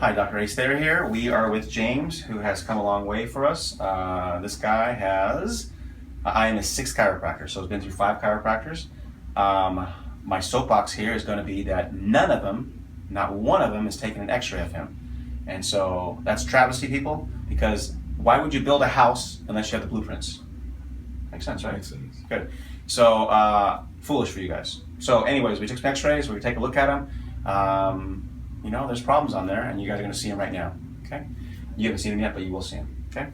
Hi, Dr. Ace Thayer here. We are with James, who has come a long way for us. This guy has, I am his 6th chiropractor, so he's been through 5 chiropractors. My soapbox here is going to be that none of them, not one of them, is taking an x-ray of him. And so that's a travesty, people, because why would you build a house unless you have the blueprints? Makes sense, right? Makes sense. Good. So, foolish for you guys. So anyways, we took some x-rays, we take a look at him. You know, there's problems on there, and you guys are going to see them right now, okay? You haven't seen them yet, but you will see them, okay?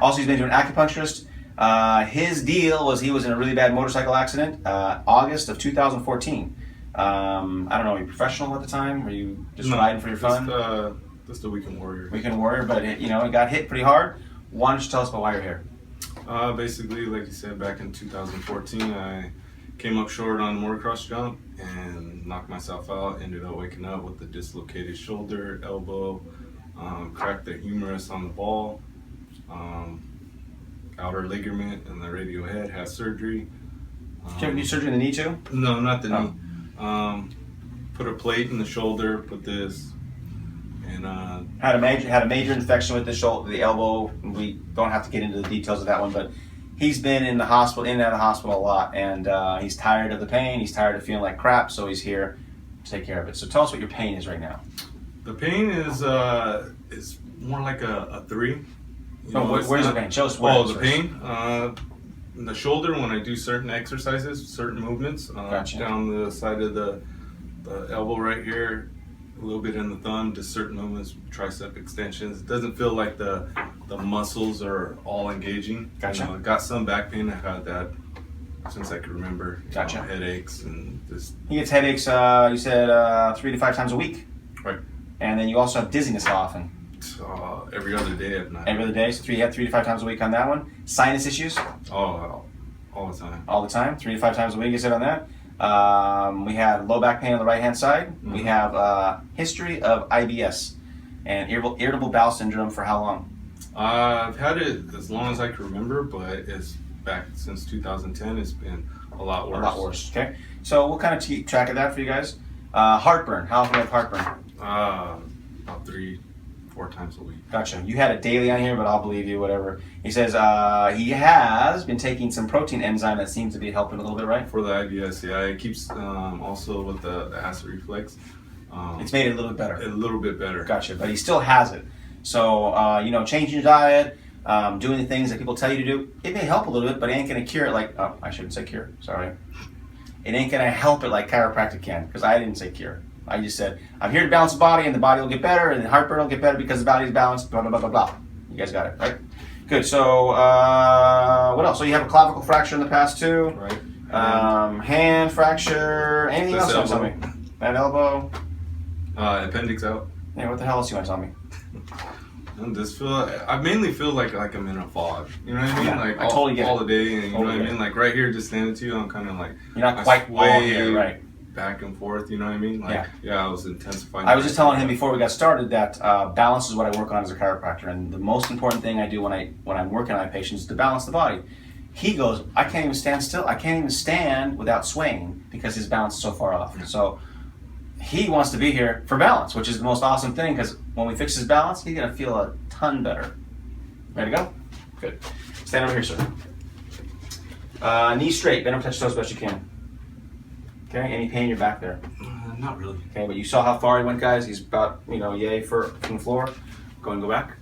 Also, he's been to an acupuncturist. His deal was he was in a really bad motorcycle accident, August of 2014. I don't know, were you professional at the time? Were you just riding for your fun? Just a weekend warrior. Weekend warrior, but it got hit pretty hard. Why don't you tell us about why you're here? Basically, like you said, back in 2014, I came up short on a motocross jump and knocked myself out. Ended up waking up with a dislocated shoulder, elbow, cracked the humerus on the ball, outer ligament in the radial head. Had surgery. Did you ever do surgery in the knee too? No, not the knee. Put a plate in the shoulder. Put this. And had a major infection with the shoulder, the elbow. We don't have to get into the details of that one, but he's been in the hospital, in and out of the hospital a lot, and he's tired of the pain. He's tired of feeling like crap, so he's here to take care of it. So tell us what your pain is right now. The pain is more like a 3. Where's the pain? Show us where. The pain in the shoulder when I do certain exercises, certain movements. Gotcha. Down the side of the elbow right here. A little bit in the thumb, just certain movements, tricep extensions. It doesn't feel like the muscles are all engaging. Gotcha. Got some back pain. I've had that since I can remember. Gotcha. Headaches and just. He gets headaches. You said 3 to 5 times a week. Right. And then you also have dizziness how often? Every other day at night. Every other day. So you have 3 to 5 times a week on that one. Sinus issues? All the time. All the time. 3 to 5 times a week. You said on that. We had low back pain on the right hand side. Mm-hmm. We have history of IBS and irritable bowel syndrome for how long? I've had it as long as I can remember, but it's back since 2010. It's been a lot worse. A lot worse. Okay. So we'll kind of keep track of that for you guys. Heartburn. How often do you have heartburn? About 3-4 times a week. Gotcha. You had it daily on here, but I'll believe you, whatever. He says he has been taking some protein enzyme that seems to be helping a little bit, right? For the IBS, yeah. It keeps also with the acid reflux. It's made it a little bit better. A little bit better. Gotcha. But he still has it. So, changing your diet, doing the things that people tell you to do, it may help a little bit, but it ain't going to cure it like, I shouldn't say cure, sorry. It ain't going to help it like chiropractic can, because I didn't say cure. I just said, I'm here to balance the body, and the body will get better, and the heartburn will get better because the body's balanced, blah, blah, blah, blah, blah. You guys got it, right? Good. So, what else? So you have a clavicle fracture in the past, too. Right. Hand fracture. Anything else you want to tell me? Bad elbow. Appendix out. Yeah, what the hell else you want to tell me? I mainly feel like I'm in a fog. You know what I mean? Yeah, like I totally get all the day, and you know what I get mean? Like right here, just standing to you, I'm kind of like you're not quite all here, right? Back and forth, you know what I mean? Like, yeah, I was intensifying. I was just telling him before we got started that balance is what I work on as a chiropractor, and the most important thing I do when I'm working on my patients is to balance the body. He goes, I can't even stand still. I can't even stand without swaying because his balance is so far off. So he wants to be here for balance, which is the most awesome thing, because when we fix his balance, he's gonna feel a ton better. Ready to go? Good. Stand over here, sir. Knee straight. Bend over, touch toes as best you can. Okay. Any pain in your back there? Not really. Okay, but you saw how far he went, guys. He's about yay from the floor. Go and go back.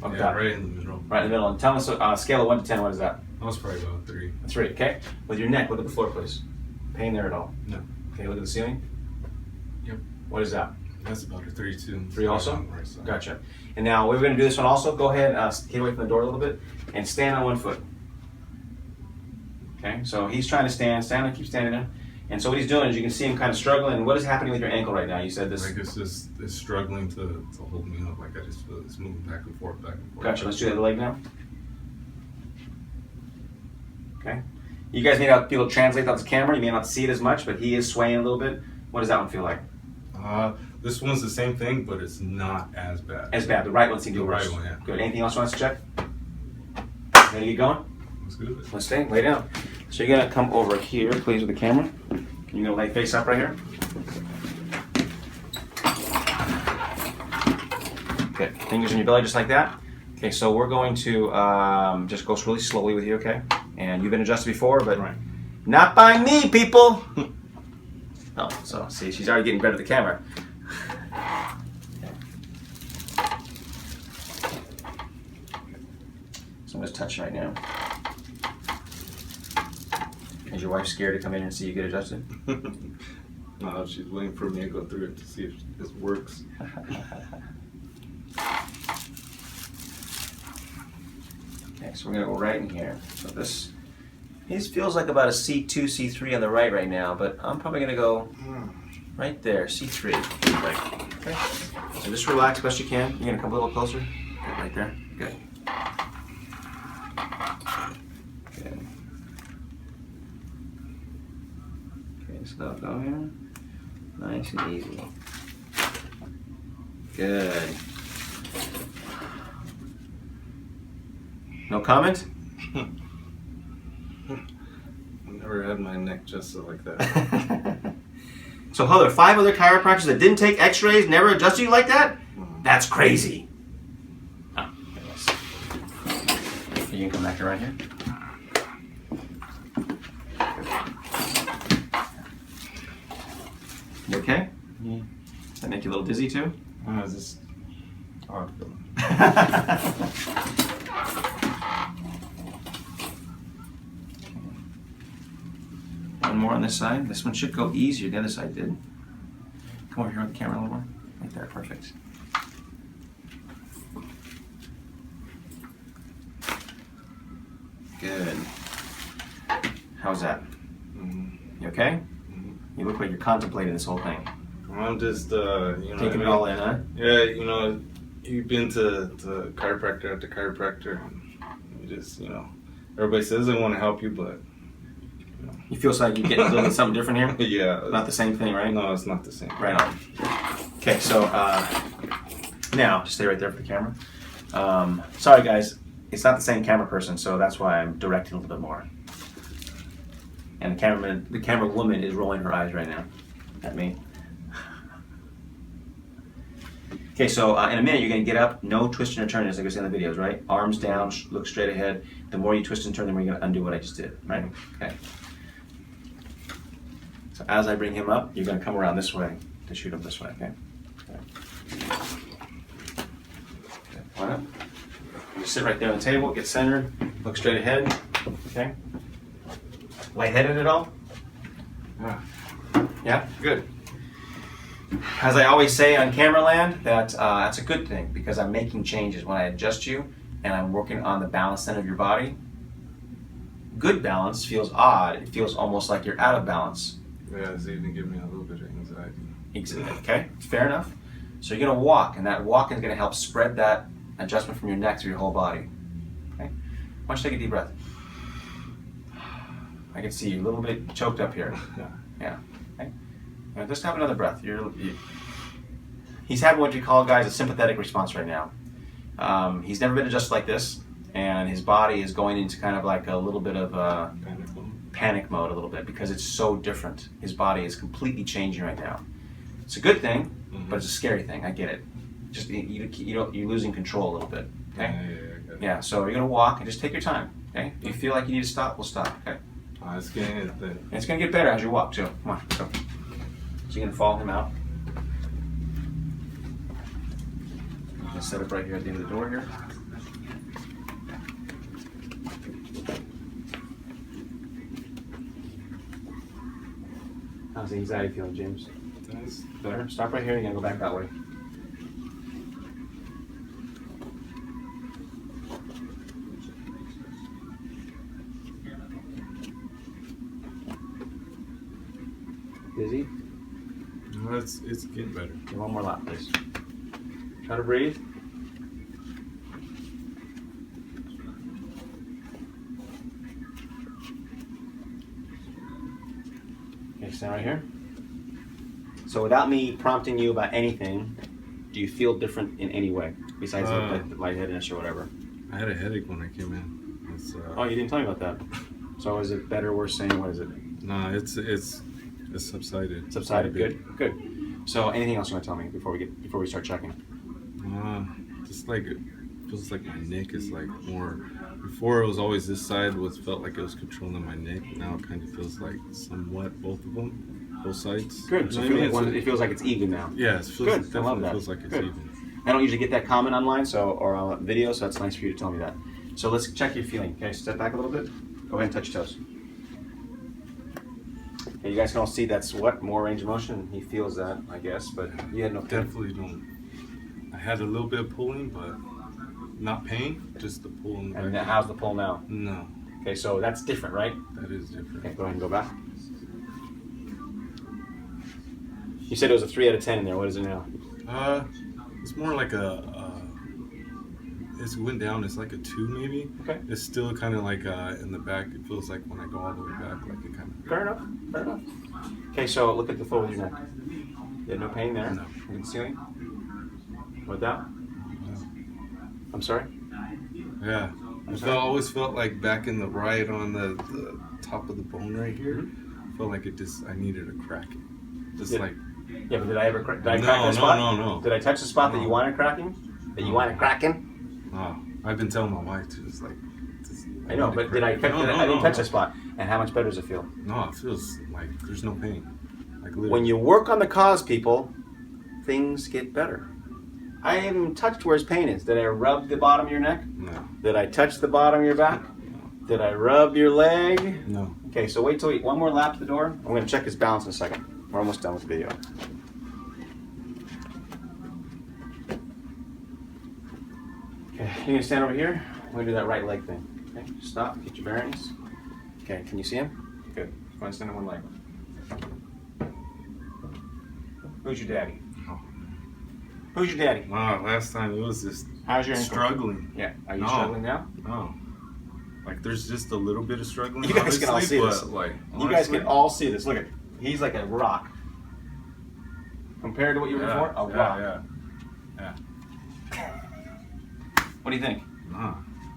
Okay. Yeah, right in the middle. Right in the middle. And tell us a scale of 1 to 10. What is that? I was probably about 3. 3. Okay. With your neck, look at the floor, please. Pain there at all? No. Okay. Look at the ceiling. Yep. What is that? That's about a 3 too. 3 also? Gotcha. And now we're going to do this one also. Go ahead, get away from the door a little bit, and stand on 1 foot. Okay, so he's trying to stand and keep standing there. And so what he's doing is you can see him kind of struggling. And what is happening with your ankle right now? You said this. Like it's struggling to hold me up. Like I just feel it's moving back and forth, back and forth. Gotcha. Let's do the other leg now. Okay. You guys may not be able to translate that to camera. You may not see it as much, but he is swaying a little bit. What does that one feel like? This one's the same thing, but it's not as bad. As bad. The right one seems to The be worse. right one, yeah. Good. Anything else you want us to check? Ready to get going? Let's do it. Let's stay. Lay down. So you're gonna come over here, please, with the camera. You're gonna lay face up right here. Good. Fingers in your belly, just like that. Okay. So we're going to just go really slowly with you, okay? And you've been adjusted before, but Right. not by me, people. Oh, so see, she's already getting better at the camera. So I'm just touching right now. Is your wife scared to come in and see you get adjusted? No, she's waiting for me to go through it to see if this works. Okay, so we're gonna go right in here. So this feels like about a C2, C3 on the right now, but I'm probably gonna go right there, C3. Okay. So just relax best you can. You're gonna come a little closer. Good, right there. Good. Good. Okay, so that'll go here. Nice and easy. Good. No comment? I've never had my neck adjusted like that. So, there are 5 other chiropractors that didn't take x-rays, never adjusted you like that? That's crazy. Oh, you can come back around here. You okay? Yeah. Does that make you a little dizzy too? It's just hard feeling. One more on this side. This one should go easier. The other side did. Come over here on the camera a little more. Right there. Perfect. Good. How's that? You okay? You look like you're contemplating this whole thing. I'm just, you know, Taking it all in, huh? Yeah, you know, you've been to chiropractor after chiropractor, and you just, you know, everybody says they want to help you, but You feel like you're getting a little bit something different here? yeah, Not the same thing, right? No, it's not the same. Right on. Okay, so now, just stay right there for the camera. Sorry guys, it's not the same camera person, so that's why I'm directing a little bit more. And the camera woman is rolling her eyes right now at me. Okay, so in a minute you're going to get up, no twisting or turning as I go see in the videos, right? Arms down, look straight ahead. The more you twist and turn, the more you're going to undo what I just did, right? Okay. So as I bring him up, you're going to come around this way to shoot him this way, okay? Okay. Line up. You sit right there on the table, get centered, look straight ahead, okay? Lightheaded at all? Yeah? Good. As I always say on camera land, that's a good thing because I'm making changes. When I adjust you and I'm working on the balance center of your body, good balance feels odd. It feels almost like you're out of balance. Yeah, it's even giving me a little bit of anxiety. Okay, fair enough. So you're going to walk, and that walk is going to help spread that adjustment from your neck through your whole body. Okay? Why don't you take a deep breath? I can see you a little bit choked up here. Yeah. Okay? Now just have another breath. He's having what you call, guys, a sympathetic response right now. He's never been adjusted like this, and his body is going into kind of like a little bit of a panic mode a little bit because it's so different. His body is completely changing right now. It's a good thing, but it's a scary thing. I get it. Just you're losing control a little bit. Okay. Yeah. So you're gonna walk and just take your time. Okay. If you feel like you need to stop, we'll stop. Okay. It's getting it. And it's gonna get better as you walk too. Come on. Go. So you're gonna follow him out. I'm gonna set up right here at the end of the door here. How's the anxiety feeling, James? Nice. Better? Stop right here, you're gonna go back that way. Dizzy? No, it's getting better. Okay, one more lap, please. Try to breathe. Okay, stand right here. So without me prompting you about anything, do you feel different in any way besides the lightheadedness or whatever? I had a headache when I came in. Oh, you didn't tell me about that. So is it better, worse, same? What is it? No, it's subsided. Subsided. Good. So anything else you want to tell me before we start checking? Just like it feels like my neck is like more. Before it was always this side felt like it was controlling my neck. Now it kind of feels like somewhat both of them, both sides. Good. So it feels like it's even now. Yeah, Good. I love that. Feels like it's Good. even. I don't usually get that comment online, or on video, so that's nice for you to tell me that. So let's check your feeling. Okay, step back a little bit. Go ahead and touch your toes. Okay, you guys can all see that's more range of motion. He feels that, I guess, but you had no pain. Definitely don't. I had a little bit of pulling, but not pain, just the pull in the back. And how's the pull now? No. Okay, so that's different, right? That is different. Okay, go ahead and go back. You said it was a 3 out of 10 in there. What is it now? It's more like it went down. It's like a 2 maybe. Okay. It's still kind of like in the back. It feels like when I go all the way back, like it kind of. Fair enough. Okay, so look at the fold of your neck. You had no pain there? No. Look at the ceiling? What that? I'm sorry? Yeah. Always felt like back in the right on the top of the bone right here. Mm-hmm. Felt like I needed to crack it. Just like. Yeah, but did I crack that spot? No. Did I touch the spot that you wanted cracking? You wanted cracking? Oh, I've been telling my wife to just like. I know, but I didn't touch the spot. And how much better does it feel? No, it feels like there's no pain. Like literally. When you work on the cause, people, things get better. I haven't touched where his pain is. Did I rub the bottom of your neck? No. Did I touch the bottom of your back? No. Did I rub your leg? No. Okay, so wait till one more lap to the door. I'm going to check his balance in a second. We're almost done with the video. Okay, you're going to stand over here. We're going to do that right leg thing. Okay, stop, get your bearings. Okay, can you see him? Good. Go ahead and stand on one leg. Who's your daddy? Oh. Who's your daddy? Wow, last time it was just How's your struggling. Yeah, are you struggling now? No. Like there's just a little bit of struggling. You guys can all see this. Like, you guys can all see this. Look at, he's like a rock. Compared to what you were before, a rock. Yeah. What do you think? Nah.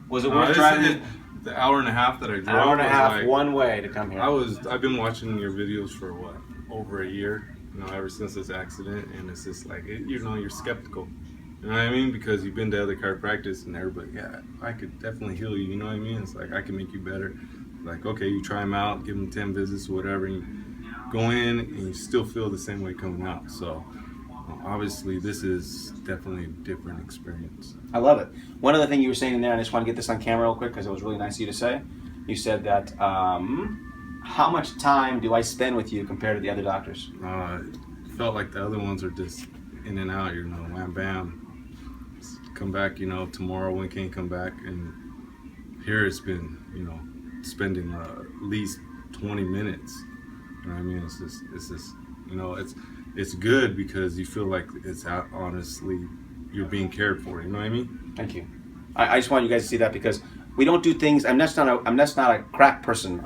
Was it worth driving? The hour and a half that I drove. Hour and a half, like, one way to come here. I've been watching your videos for what, over a year. You know, ever since this accident, and it's just like you're skeptical. You know what I mean? Because you've been to other chiropractors and everybody, yeah, I could definitely heal you. You know what I mean? It's like I can make you better. Like, okay, you try them out, give them 10 visits or whatever, and you go in and you still feel the same way coming out. So obviously, this is definitely a different experience. I love it. One other thing you were saying in there, I just want to get this on camera real quick because it was really nice of you to say. You said that how much time do I spend with you compared to the other doctors? It felt like the other ones are just in and out, you know, wham bam. Come back, you know, tomorrow when can you come back? And here it's been, you know, spending at least 20 minutes. You know what I mean? It's just, you know, it's good because you feel like it's honestly you're being cared for. You know what I mean? Thank you. I just want you guys to see that because we don't do things. I'm just not a crack person.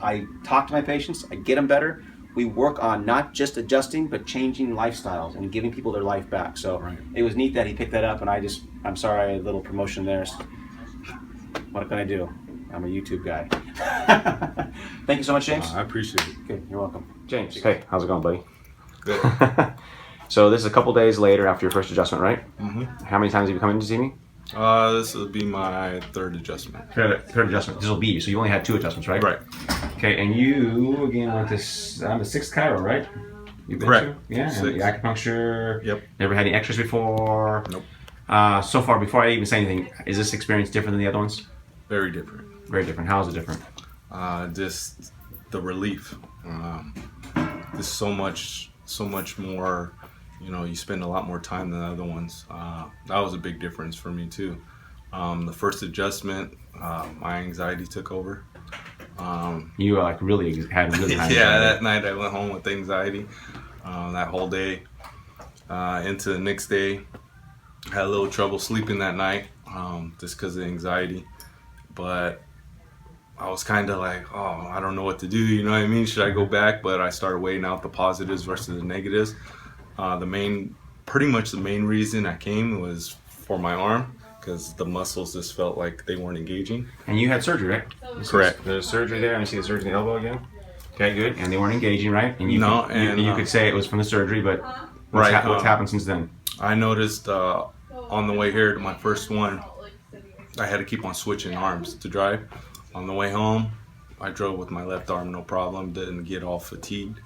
I talk to my patients. I get them better. We work on not just adjusting, but changing lifestyles and giving people their life back. So right. It was neat that he picked that up, and I'm sorry, I had a little promotion there. What can I do? I'm a YouTube guy. Thank you so much, James. I appreciate it. Good, you're welcome. James, hey, how's it going, buddy? Good. So this is a couple days later after your first adjustment, right? Mm-hmm. How many times have you come in to see me? This will be my third adjustment. Third adjustment. This will be, so you only had 2 adjustments, right? Right. Okay, and you, again, went to the 6th chiro, right? You've been Correct. To? Yeah, and the acupuncture. Yep. Never had any x-rays before? Nope. So far, before I even say anything, is this experience different than the other ones? Very different. Very different. How is it different? Just the relief. There's so much more. You know, you spend a lot more time than the other ones. That was a big difference for me too. The first adjustment, my anxiety took over. You were like really had really high yeah, anxiety. that night I went home with anxiety. That whole day, into the next day, had a little trouble sleeping that night, just because of anxiety. But I was kind of like, oh, I don't know what to do. You know what I mean? Should I go back? But I started weighing out the positives versus the negatives. Pretty much the main reason I came was for my arm, because the muscles just felt like they weren't engaging. And you had surgery, right? Correct. There's surgery there, and you see the surgery in the elbow again. Okay, good. And they weren't engaging, right? And you you could say it was from the surgery, but what's happened since then? I noticed on the way here to my first one, I had to keep on switching arms to drive. On the way home, I drove with my left arm, no problem. Didn't get all fatigued.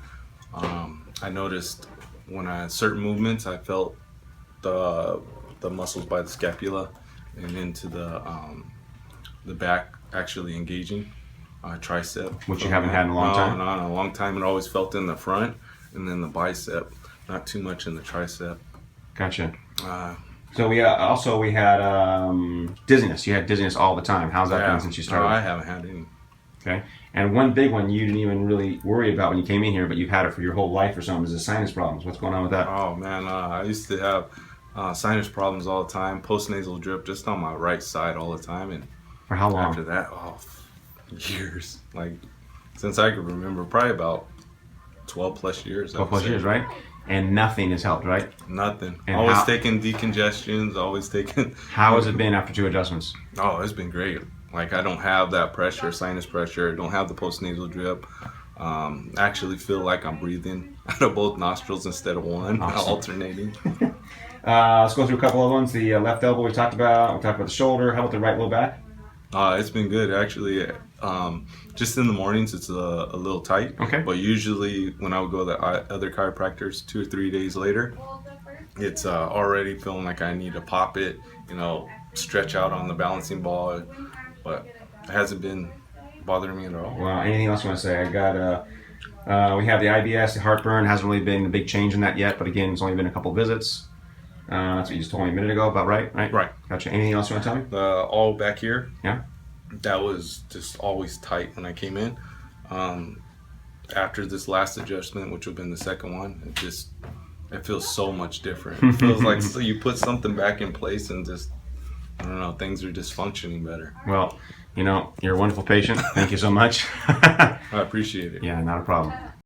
I noticed when I had certain movements, I felt the muscles by the scapula and into the back actually engaging. Tricep, which you haven't had in a long time. No, in a long time. It always felt in the front, and then the bicep, not too much in the tricep. Gotcha. So we had dizziness. You had dizziness all the time. How's that been since you started? I haven't had any. Okay. And one big one you didn't even really worry about when you came in here, but you've had it for your whole life or something, is the sinus problems. What's going on with that? Oh man, I used to have sinus problems all the time. Postnasal drip just on my right side all the time. And for how long? After that, years. Like since I could remember, probably about 12 plus years. 12 plus years, right? And nothing has helped, right? Nothing. And always taking decongestions, always taking... How has it been after 2 adjustments? Oh, it's been great. Like I don't have that pressure, sinus pressure. I don't have the postnasal drip. I actually feel like I'm breathing out of both nostrils instead of one, alternating. Let's go through a couple of ones. The left elbow we talked about. We talked about the shoulder. How about the right low back? It's been good, actually. Just in the mornings, it's a little tight. Okay. But usually, when I would go to the other chiropractors 2 or 3 days later, it's already feeling like I need to pop it, stretch out on the balancing ball. But it hasn't been bothering me at all. Well, anything else you want to say? I got, we have the IBS, the heartburn. Hasn't really been a big change in that yet, but again, it's only been a couple visits. That's what you just told me a minute ago about, right? Right. Gotcha. Anything else you want to tell me? All back here. Yeah. That was just always tight when I came in. After this last adjustment, which would have been the second one, it feels so much different. It feels like you put something back in place and just, I don't know, things are just functioning better. Well, you're a wonderful patient. Thank you so much. I appreciate it. Yeah, not a problem.